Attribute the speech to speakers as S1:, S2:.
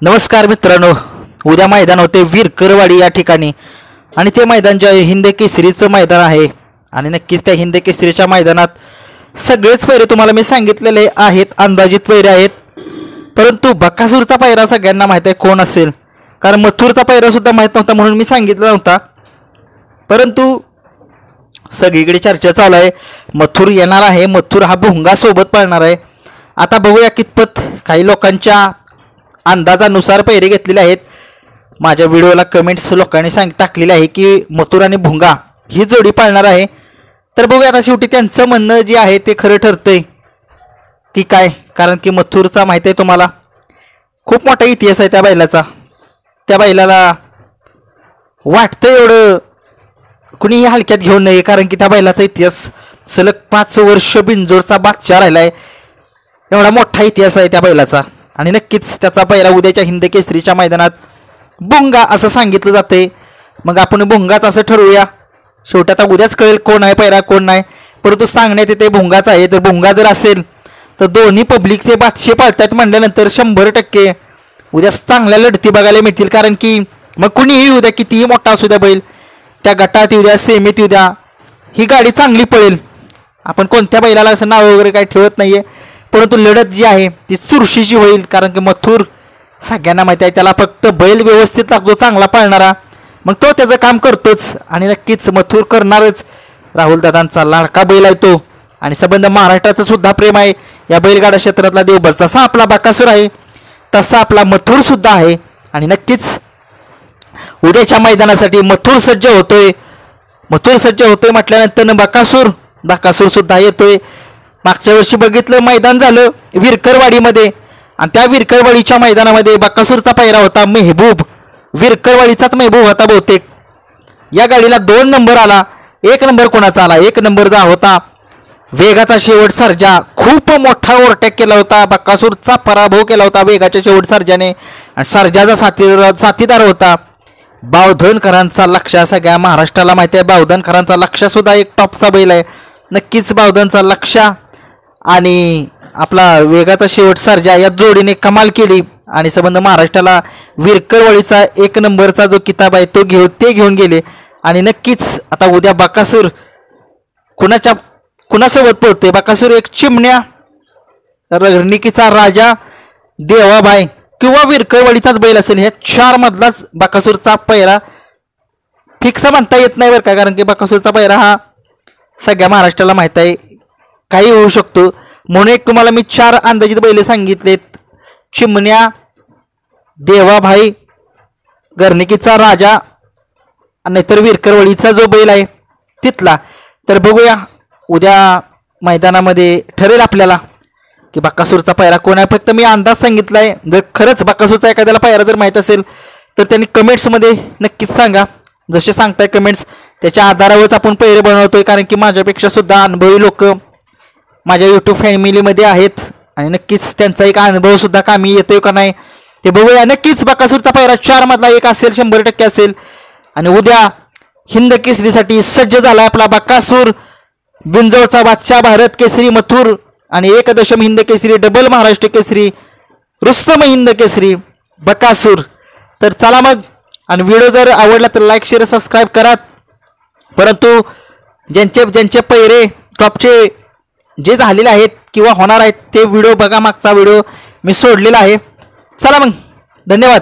S1: नमस्कार मित्रांनो, उद्या मैदान होते विरकरवाडी या ठिकाणी आणि ते मैदान जे हिंद केसरीचं मैदान आहे आणि नक्कीच त्या हिंद केसरीच्या मैदानात सगळेच पैरे तुम्हाला मी सांगितलेले आहेत, अंदाजित पैरे आहेत. परंतु बकासूरचा पैरा सगळ्यांना माहीत आहे कोण असेल, कारण मथुरचा पैरा सुद्धा माहीत नव्हता म्हणून मी सांगितलं नव्हता. परंतु सगळीकडे चर्चा चालू आहे, मथुर येणार आहे, मथुर हा भुंगा सोबत पळणार आहे. आता बघूया कितपत काही लोकांच्या अंदाजानुसार पैरे घेतलेले आहेत. माझ्या व्हिडिओला कमेंट्स लोकांनी टाकलेले आहे की मथुर आणि भुंगा ही जोडी पाळणार आहे. तर बघूया आता शेवटी त्यांचं म्हणणं जे आहे ते खरं ठरतंय की काय, कारण की मथुरचा माहिती आहे तुम्हाला खूप मोठा इतिहास आहे त्या बैलाचा. त्या बैलाला वाटतं एवढं कुणीही हलक्यात घेऊन नये, कारण की त्या बैलाचा इतिहास सलग 5 वर्ष बिंजोरचा बादशाह राहिला आहे. एवढा मोठा इतिहास आहे त्या बैलाचा आणि नक्कीच त्याचा पैरा उद्याच्या हिंद केसरीच्या मैदानात भुंगा असं सांगितलं जाते. मग आपण भुंगाच असं ठरवूया. शेवटी आता उद्याच कळेल कोण आहे पैरा कोण नाही, परंतु सांगण्यात येते भुंगाच आहे. तर भुंगा जर असेल तर दोन्ही पब्लिकचे बादशे पाळतात म्हटल्यानंतर 100% उद्या चांगल्या लढती बघायला मिळतील. कारण की मग कुणीही उद्या कितीही मोठा असू द्या बैल, त्या गटात येऊ द्या सेमीत येऊ द्या, ही गाडी चांगली पळेल. आपण कोणत्या बैलाला असं नाव वगैरे काही ठेवत नाही आहे, परंतु लढत जी आहे ती चुरशीची होईल. कारण की मथुर सगळ्यांना माहिती आहे, त्याला फक्त बैल व्यवस्थित लागतो चांगला पळणारा, मग तो त्याचं काम करतोच आणि नक्कीच मथुर करणारच. राहुल दादांचा लाडका बैल आहे तो आणि संबंध महाराष्ट्राचं सुद्धा प्रेम आहे या बैलगाडा क्षेत्रातला देवबस. जसा आपला बकासूर आहे तसा आपला मथुर सुद्धा आहे आणि नक्कीच उद्याच्या मैदानासाठी मथुर सज्ज होतोय. मथुर सज्ज होतोय म्हटल्यानंतर बकासूर सुद्धा येतोय. मागच्या वर्षी बघितलं मैदान झालं विरकरवाडीमध्ये आणि त्या विरकरवाडीच्या मैदानामध्ये बकासूरचा पैरा होता मेहबूब, विरकरवाडीचाच मेहबूब होता बहुतेक. या गाडीला 2 नंबर आला. 1 नंबर कोणाचा आला? 1 नंबरचा होता वेगाचा शेवट सर्जा. खूप मोठा ओव्हरटेक केला होता, बकासूरचा पराभव केला होता वेगाच्या शेवट सर्जाने आणि सर्जाचा साथीदार होता बावधनकरांचा लक्ष. सगळ्या महाराष्ट्राला माहिती आहे बावधनकरांचा लक्ष सुद्धा एक टॉपचा बैल आहे. नक्कीच बावधनचा लक्ष आणि आपला वेगाचा शेवट सर्जा या जोडीने कमाल केली आणि संबंध महाराष्ट्राला विरकरवाडीचा 1 नंबरचा जो किताब आहे तो घेऊन गेले. आणि नक्कीच आता उद्या बकासूर कुणासोबत पोहतोय? बकासूर एक चिमण्या, रणनिकीचा राजा, देवाबाई किंवा विरकरवाडीचाच बैल असेल. ह्या 4 मधलाच बकासूरचा पैरा फिक्स म्हणता येत नाही बरं का, कारण की बकासूरचा पैरा हा सगळ्या महाराष्ट्राला माहीत आहे, काही होऊ शकतो. म्हणून एक तुम्हाला मी 4 अंदाजित बैल सांगितलेत: चिमण्या, देवाभाई, गर्णिकीचा राजा, नाहीतर विरकरवाडीचा जो बैल आहे तिथला. तर बघूया उद्या मैदानामध्ये ठरेल आपल्याला की बकासूरचा पैरा कोण आहे. फक्त मी अंदाज सांगितला आहे. जर खरंच बकासूरचा एखाद्याला पैरा जर माहीत असेल तर त्यांनी कमेंट्समध्ये नक्कीच सांगा. जसे सांगताय कमेंट्स त्याच्या आधारावरच आपण पैरे बनवतोय, कारण की माझ्यापेक्षा सुद्धा अनुभवी लोक माझ्या यूट्यूब फॅमिलीमध्ये आहेत आणि नक्कीच त्यांचा एक अनुभव सुद्धा कामी येतोय का नाही ते बघूया. नक्कीच बकासूरचा पैरा 4 मधला एक असेल, 100% असेल. आणि उद्या हिंद केसरीसाठी सज्ज झाला आपला बकासूर, बिंजोरचा बादशाह, भारत केसरी मथुर आणि 1 हिंद केसरी, डबल महाराष्ट्र केसरी, रुस्तम हिंद केसरी बकासूर. तर चला मग, आणि व्हिडिओ जर आवडला तर लाईक शेअर सबस्क्राईब करा. परंतु ज्यांचे पैरे टॉपचे जे झालेले आहेत किंवा होणार आहेत ते व्हिडिओ बघा. मागचा व्हिडिओ मी सोडलेला आहे. चला मग, धन्यवाद.